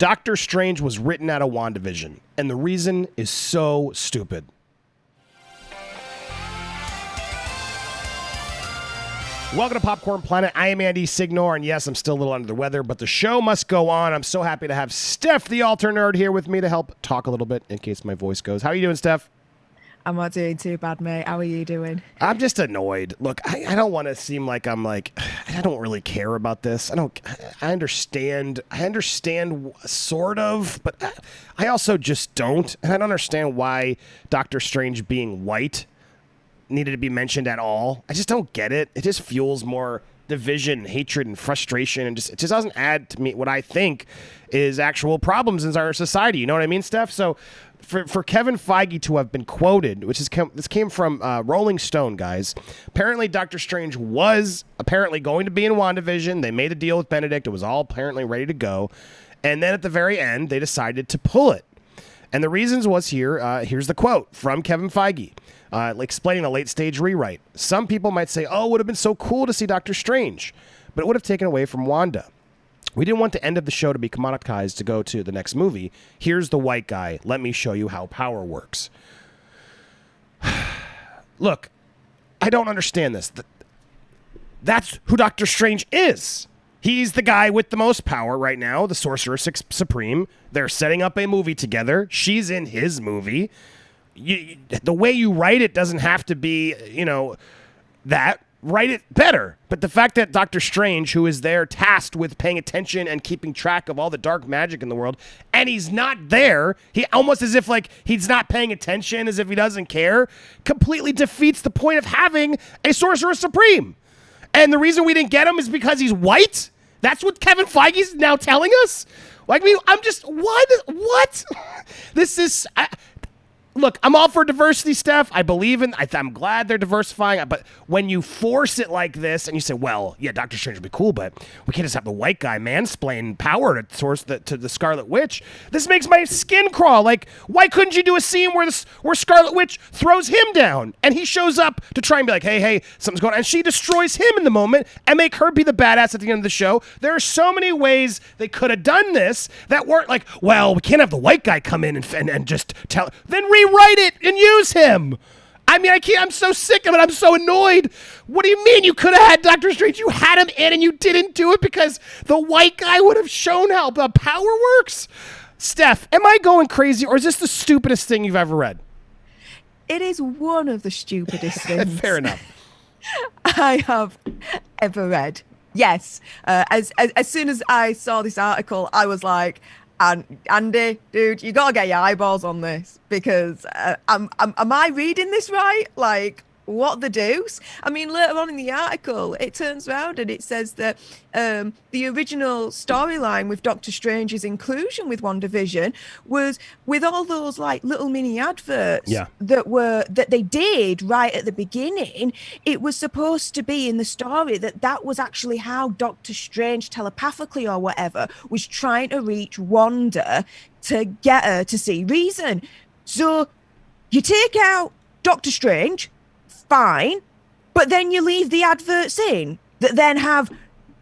Doctor Strange was written out of WandaVision, and the reason is so stupid. Welcome to Popcorn Planet. I am Andy Signore, and yes, I'm still a little under the weather, but the show must go on. I'm so happy to have Steph, the alter nerd, here with me to help talk a little bit in case my voice goes. How are you doing, Steph? I'm not doing too bad, mate. How are you doing? I'm just annoyed. Look, I don't want to seem like I don't really care about this. I understand sort of, but I also just don't. And I don't understand why Doctor Strange being white needed to be mentioned at all. I just don't get it. It just fuels more division, hatred, and frustration, and it just doesn't add to me what I think is actual problems in our society. You know what I mean, Steph? So for Kevin Feige to have been quoted, this came from Rolling Stone, guys. Apparently, Doctor Strange was apparently going to be in WandaVision. They made a deal with Benedict. It was all apparently ready to go. And then at the very end, they decided to pull it. And the reasons was here's the quote from Kevin Feige. Explaining the late-stage rewrite. Some people might say, oh, it would have been so cool to see Doctor Strange, but it would have taken away from Wanda. We didn't want the end of the show to be commoditized to go to the next movie. Here's the white guy. Let me show you how power works. Look, I don't understand this. That's who Doctor Strange is. He's the guy with the most power right now, the Sorcerer Supreme. They're setting up a movie together. She's in his movie. The way you write it doesn't have to be, that. Write it better. But the fact that Doctor Strange, who is there tasked with paying attention and keeping track of all the dark magic in the world, and he's not there, he almost as if he's not paying attention, as if he doesn't care, completely defeats the point of having a Sorcerer Supreme. And the reason we didn't get him is because he's white? That's what Kevin Feige is now telling us? I'm just, what? This is... Look, I'm all for diversity, Steph. I'm glad they're diversifying. But when you force it like this and you say, well, yeah, Doctor Strange would be cool, but we can't just have the white guy mansplain power to the Scarlet Witch. This makes my skin crawl. Why couldn't you do a scene where Scarlet Witch throws him down and he shows up to try and be like, hey, something's going on. And she destroys him in the moment and make her be the badass at the end of the show. There are so many ways they could have done this that weren't like, well, we can't have the white guy come in and just tell. Then rewrite it and use him. I can't. I'm so sick of it. I'm so annoyed. What do you mean you could have had Doctor Strange? You had him in and you didn't do it because the white guy would have shown how the power works? Steph, am I going crazy or is this the stupidest thing you've ever read? It is one of the stupidest things. Fair enough. I have ever read. Yes. As soon as I saw this article, I was like, Andy, dude, you gotta get your eyeballs on this because am I reading this right? What the deuce? Later on in the article, it turns around and it says that the original storyline with Doctor Strange's inclusion with WandaVision was with all those little mini adverts that they did right at the beginning. It was supposed to be in the story that was actually how Doctor Strange telepathically or whatever was trying to reach Wanda to get her to see reason. So you take out Doctor Strange, fine, but then you leave the adverts in that then have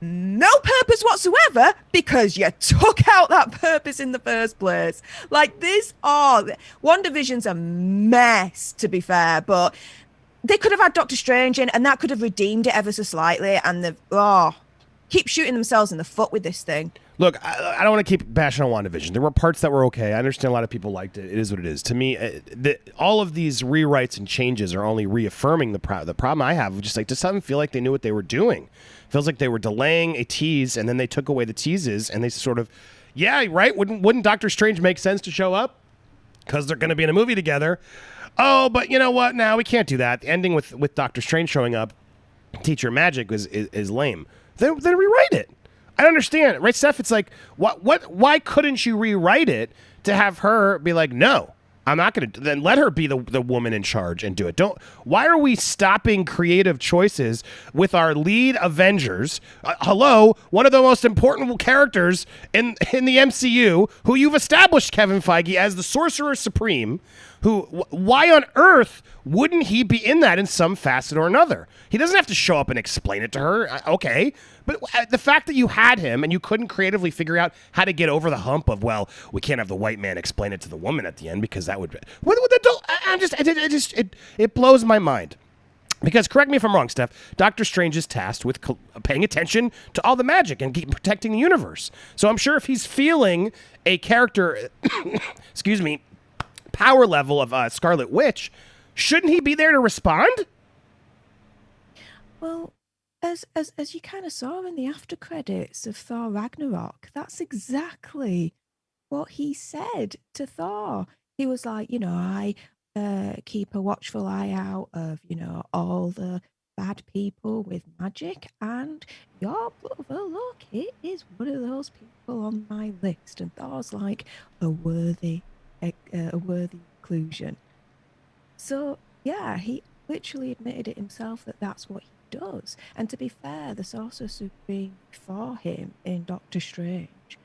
no purpose whatsoever because you took out that purpose in the first place. WandaVision's a mess, to be fair, but they could have had Doctor Strange in and that could have redeemed it ever so slightly, and they've keep shooting themselves in the foot with this thing. Look, I don't want to keep bashing on WandaVision. There were parts that were okay. I understand a lot of people liked it. It is what it is. To me, all of these rewrites and changes are only reaffirming the problem I have. Just doesn't feel like they knew what they were doing. Feels like they were delaying a tease, and then they took away the teases, and they sort of, yeah, right? Wouldn't Doctor Strange make sense to show up? Because they're going to be in a movie together. Oh, but you know what? No, we can't do that. The ending with Doctor Strange showing up, Teacher Magic, is lame. Then rewrite it. I don't understand, right, Steph? It's like, why couldn't you rewrite it to have her be like, no, I'm not going to, then let her be the woman in charge and do it. Why are we stopping creative choices with our lead Avengers? Hello, one of the most important characters in the MCU, who you've established, Kevin Feige, as the Sorcerer Supreme, Why on earth wouldn't he be in that in some facet or another? He doesn't have to show up and explain it to her. Okay. But the fact that you had him and you couldn't creatively figure out how to get over the hump of, well, we can't have the white man explain it to the woman at the end because that would be, it blows my mind. Because, correct me if I'm wrong, Steph, Doctor Strange is tasked with paying attention to all the magic and protecting the universe. So I'm sure if he's feeling a character, excuse me, power level of Scarlet Witch, shouldn't he be there to respond? Well, as you kind of saw in the after credits of Thor Ragnarok, that's exactly what he said to Thor. He was like, I keep a watchful eye out of, all the bad people with magic, and your brother, look, it is one of those people on my list. And Thor's like a worthy inclusion. So yeah, he literally admitted it himself that that's what he does. And to be fair, the Sorcerer Supreme for him in Doctor Strange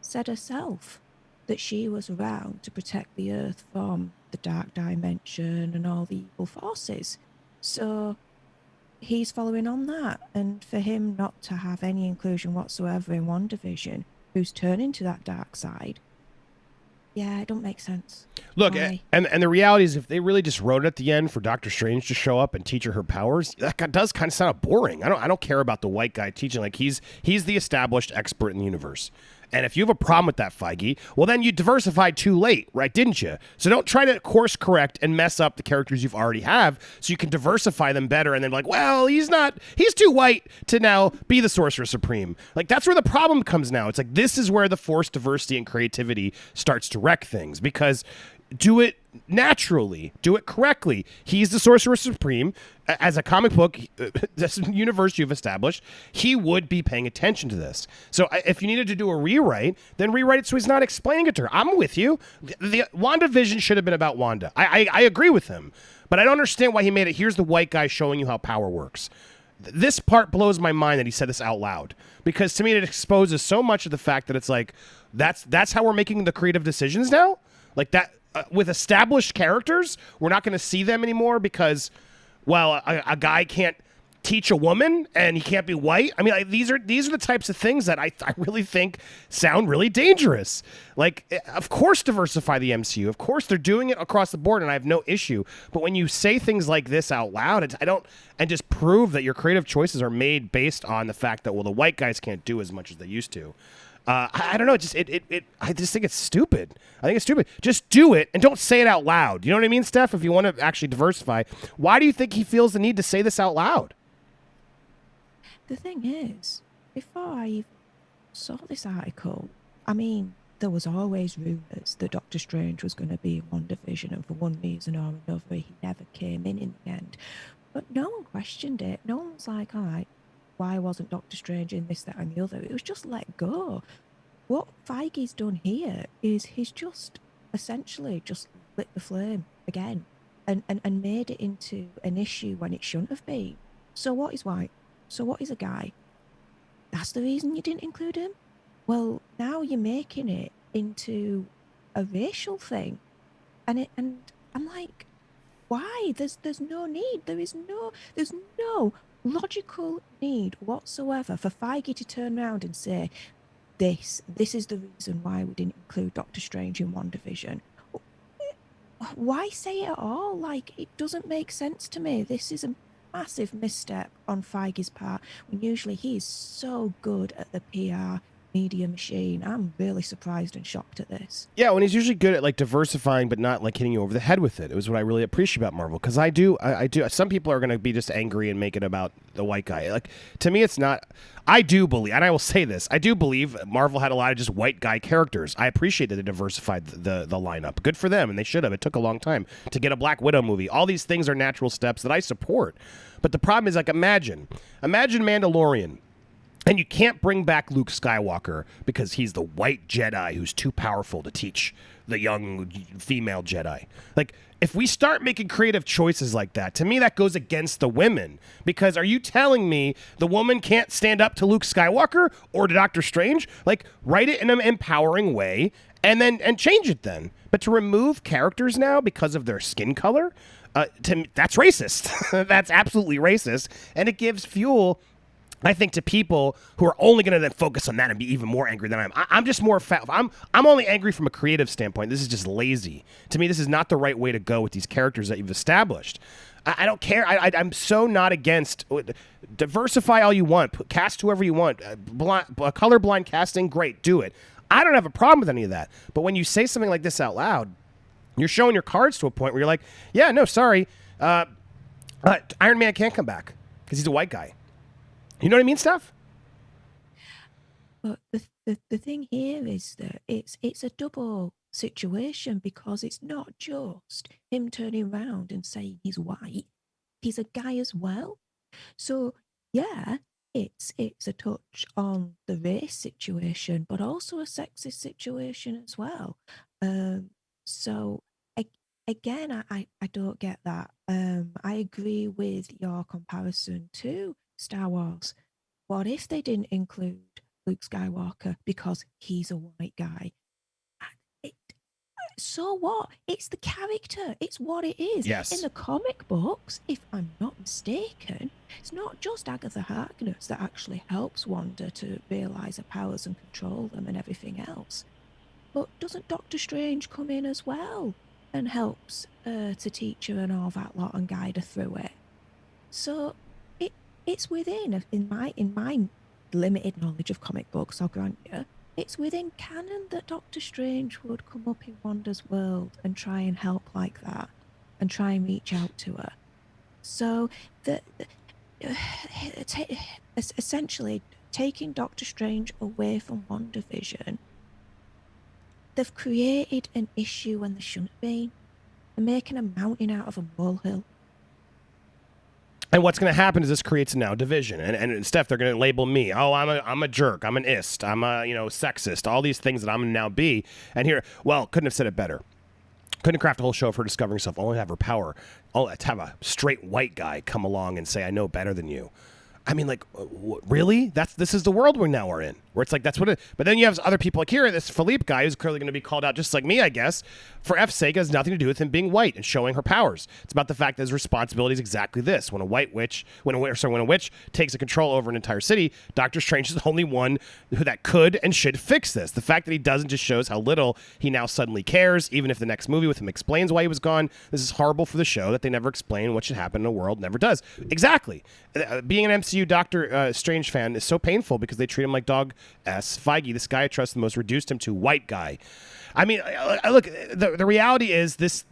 said herself that she was around to protect the Earth from the dark dimension and all the evil forces. So he's following on that. And for him not to have any inclusion whatsoever in WandaVision, who's turning to that dark side, yeah, it don't make sense. Look, and the reality is, if they really just wrote it at the end for Doctor Strange to show up and teach her powers, that does kind of sound boring. I don't care about the white guy teaching. Like he's the established expert in the universe. And if you have a problem with that, Feige, well, then you diversified too late, right? Didn't you? So don't try to course correct and mess up the characters you've already have so you can diversify them better and then be like, well, he's too white to now be the Sorcerer Supreme. Like, that's where the problem comes now. It's like, this is where the forced diversity and creativity starts to wreck things, because do it naturally, do it correctly. He's the Sorcerer Supreme. As a comic book, this universe you've established, he would be paying attention to this. So if you needed to do a rewrite, then rewrite it so he's not explaining it to her. I'm with you. The WandaVision should have been about Wanda. I agree with him, but I don't understand why he made it, here's the white guy showing you how power works. This part blows my mind that he said this out loud, because to me it exposes so much of the fact that it's like, that's how we're making the creative decisions now? Like that, with established characters, we're not going to see them anymore because, well, a guy can't teach a woman and he can't be white. I mean, like, these are the types of things that I really think sound really dangerous. Like, of course, diversify the MCU. Of course, they're doing it across the board, and I have no issue. But when you say things like this out loud, and just prove that your creative choices are made based on the fact that, well, the white guys can't do as much as they used to. I don't know. I just think it's stupid. I think it's stupid. Just do it and don't say it out loud. You know what I mean, Steph? If you want to actually diversify, why do you think he feels the need to say this out loud? The thing is, before I even saw this article, I mean, there was always rumours that Doctor Strange was going to be in WandaVision, and for one reason or another, he never came in the end. But no one questioned it. No one was like, all right, why wasn't Doctor Strange in this, that, and the other? It was just let go. What Feige's done here is he's just essentially just lit the flame again and made it into an issue when it shouldn't have been. So what is white? So what is a guy? That's the reason you didn't include him? Well, now you're making it into a racial thing. And I'm like, why? There's no need. There's no logical need whatsoever for Feige to turn around and say, this is the reason why we didn't include Doctor Strange in WandaVision. Why say it at all? Like, it doesn't make sense to me. This is a massive misstep on Feige's part, when usually he is so good at the PR media machine. I'm really surprised and shocked at this. Yeah, when he's usually good at like diversifying but not like hitting you over the head with it. It was what I really appreciate about Marvel, because I do. Some people are going to be just angry and make it about the white guy. Like, to me, it's not. I do believe, and I will say this, I do believe Marvel had a lot of just white guy characters. I appreciate that they diversified the lineup. Good for them, and they should have. It took a long time to get a Black Widow movie. All these things are natural steps that I support. But the problem is, like, imagine Mandalorian. And you can't bring back Luke Skywalker because he's the white Jedi who's too powerful to teach the young female Jedi. Like, if we start making creative choices like that, to me that goes against the women. Because are you telling me the woman can't stand up to Luke Skywalker or to Doctor Strange? Like, write it in an empowering way and change it then. But to remove characters now because of their skin color, to me, that's racist. That's absolutely racist. And it gives fuel, I think, to people who are only going to then focus on that and be even more angry than I am. I'm just more I'm only angry from a creative standpoint. This is just lazy. To me, this is not the right way to go with these characters that you've established. I don't care. I'm so not against diversify all you want. Cast whoever you want. Colorblind casting, great, do it. I don't have a problem with any of that. But when you say something like this out loud, you're showing your cards to a point where you're like, yeah, no, sorry. Iron Man can't come back because he's a white guy. You know what I mean, Steph? But the thing here is that it's a double situation, because it's not just him turning around and saying he's white. He's a guy as well. So yeah, it's a touch on the race situation, but also a sexist situation as well. So again, I don't get that. I agree with your comparison to Star Wars. What if they didn't include Luke Skywalker because he's a white guy? So what? It's the character. It's what it is. Yes. In the comic books, if I'm not mistaken, it's not just Agatha Harkness that actually helps Wanda to realise her powers and control them and everything else. But doesn't Doctor Strange come in as well and helps to teach her and all that lot and guide her through it? So it's within, in my limited knowledge of comic books, I'll grant you, it's within canon that Doctor Strange would come up in Wanda's world and try and help like that and try and reach out to her. So essentially taking Doctor Strange away from WandaVision, they've created an issue when there shouldn't have been. They're making a mountain out of a molehill. And what's going to happen is this creates now division. And Steph, they're going to label me. Oh, I'm a jerk. I'm an ist. I'm a sexist. All these things that I'm going to now be. And here, well, couldn't have said it better. Couldn't craft a whole show of her discovering herself. Only have her power. Oh, to have a straight white guy come along and say, I know better than you. I mean, like, really? This is the world we now are in, where it's like that's what it. But then you have other people like here, this Philippe guy who's clearly going to be called out, just like me, I guess. For F's sake, it has nothing to do with him being white and showing her powers. It's about the fact that his responsibility is exactly this: when a witch takes a control over an entire city, Doctor Strange is the only one that could and should fix this. The fact that he doesn't just shows how little he now suddenly cares. Even if the next movie with him explains why he was gone, this is horrible for the show that they never explain what should happen in a world. Never does. Exactly. Being an MCU Doctor Strange fan is so painful because they treat him like dog S. Feige, this guy I trust the most, reduced him to white guy. I mean, look, the reality is this.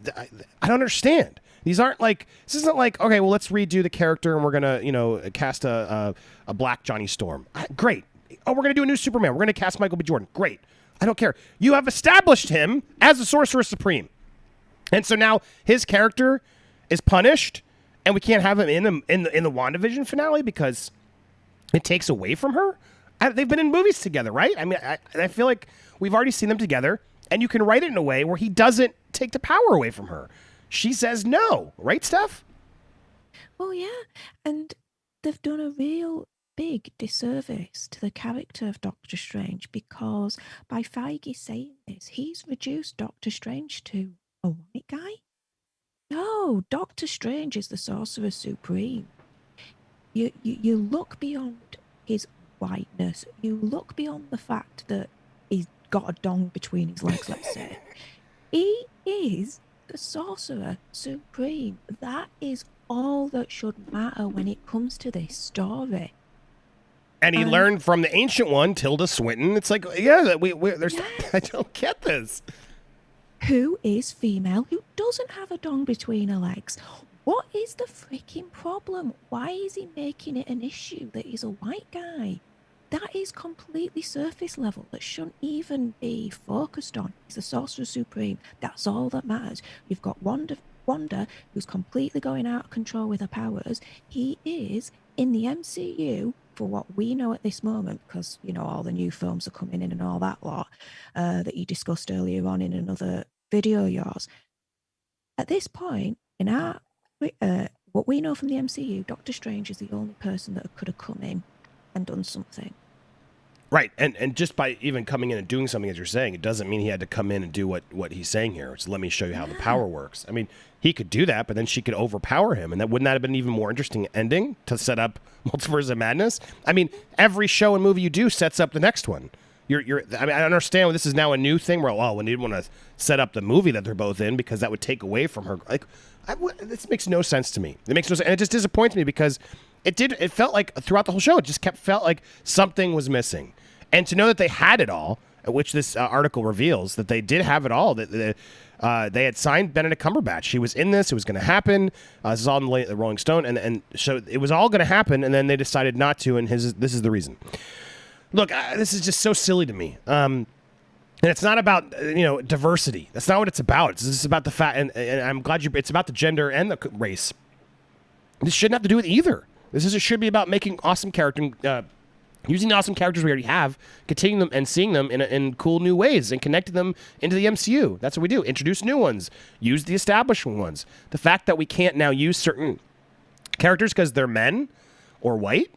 I don't understand. These aren't like, this isn't like, okay, well, let's redo the character and we're going to, cast a black Johnny Storm. Great. Oh, we're going to do a new Superman. We're going to cast Michael B. Jordan. Great. I don't care. You have established him as the Sorcerer Supreme. And so now his character is punished. And we can't have him in the WandaVision finale because it takes away from her. They've been in movies together, right? I mean, I feel like we've already seen them together, and you can write it in a way where he doesn't take the power away from her. She says no, right, Steph? Well, yeah, and they've done a real big disservice to the character of Doctor Strange, because by Feige saying this, he's reduced Doctor Strange to a white guy. No, Doctor Strange is the Sorcerer Supreme. You look beyond his whiteness. You look beyond the fact that he's got a dong between his legs, let's say. He is the Sorcerer Supreme. That is all that should matter when it comes to this story. And he learned from the Ancient One, Tilda Swinton. It's like, yeah, there's. Yes. I don't get this. Who is female, who doesn't have a dong between her legs. What is the freaking problem? Why is he making it an issue that he's a white guy? That is completely surface level. That shouldn't even be focused on. He's the Sorcerer Supreme. That's all that matters. You've got Wanda, who's completely going out of control with her powers. He is, in the MCU, for what we know at this moment, because, you know, all the new films are coming in and all that lot that you discussed earlier on in another video of yours. At this point, in our what we know from the MCU, Doctor Strange is the only person that could have come in and done something. Right, and just by even coming in and doing something, as you're saying, it doesn't mean he had to come in and do what he's saying here. It's let me show you how the power works. I mean, he could do that, but then she could overpower him, and wouldn't that have been an even more interesting ending to set up Multiverse of Madness? I mean, every show and movie you do sets up the next one. I mean, I understand this is now a new thing where, we didn't want to set up the movie that they're both in because that would take away from her. Like, this makes no sense to me. It makes no sense, and it just disappoints me because it felt like throughout the whole show, it just felt like something was missing. And to know that they had it all, which this article reveals that they did have it all, that they had signed Benedict Cumberbatch. He was in this. It was going to happen. This is all in the Rolling Stone. And so it was all going to happen, and then they decided not to, and this is the reason. Look, this is just so silly to me. And it's not about, diversity. That's not what it's about. It's just about the fact, and I'm glad it's about the gender and the race. This shouldn't have to do with either. It should be about making awesome character, using the awesome characters we already have, continuing them and seeing them in cool new ways and connecting them into the MCU. That's what we do. Introduce new ones. Use the established ones. The fact that we can't now use certain characters because they're men or white,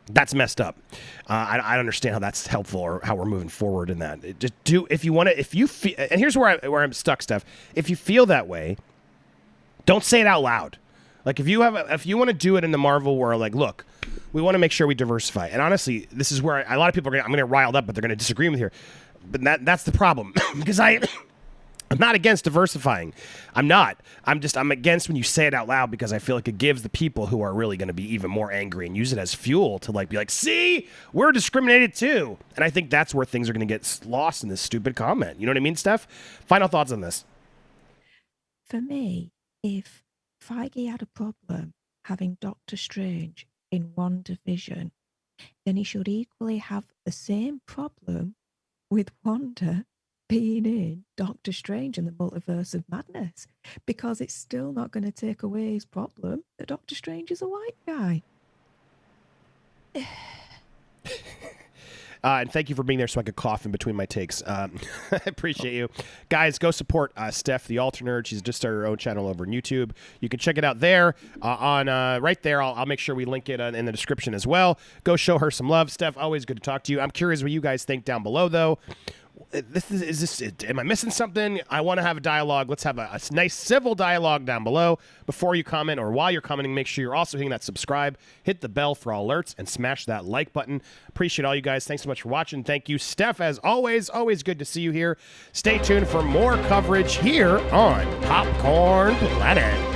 that's messed up. I don't understand how that's helpful or how we're moving forward in that. If you feel, and here's where I'm stuck, Steph. If you feel that way, don't say it out loud. Like if you want to do it in the Marvel world, like, look, we want to make sure we diversify. And honestly, this is where a lot of people I'm going to get riled up, but they're going to disagree with here. But that's the problem because I'm not against diversifying. I'm not. I'm against when you say it out loud because I feel like it gives the people who are really going to be even more angry and use it as fuel to be like, see, we're discriminated too. And I think that's where things are going to get lost in this stupid comment. You know what I mean, Steph? Final thoughts on this. For me, if Feige had a problem having Doctor Strange in WandaVision, then he should equally have the same problem with Wanda being in Doctor Strange in the Multiverse of Madness, because it's still not going to take away his problem that Doctor Strange is a white guy. And thank you for being there so I could cough in between my takes. I appreciate you. Guys, go support Steph, the Alternerd. She's just started her own channel over on YouTube. You can check it out there on right there. I'll make sure we link it in the description as well. Go show her some love. Steph, always good to talk to you. I'm curious what you guys think down below, though. Am I missing something? I want to have a dialogue. Let's have a nice civil dialogue down below. Before you comment or while you're commenting, make sure you're also hitting that subscribe, hit the bell for all alerts, and smash that like button. Appreciate all you guys. Thanks so much for watching. Thank you, Steph, as always. Always good to see you here. Stay tuned for more coverage here on Popcorned Planeteer.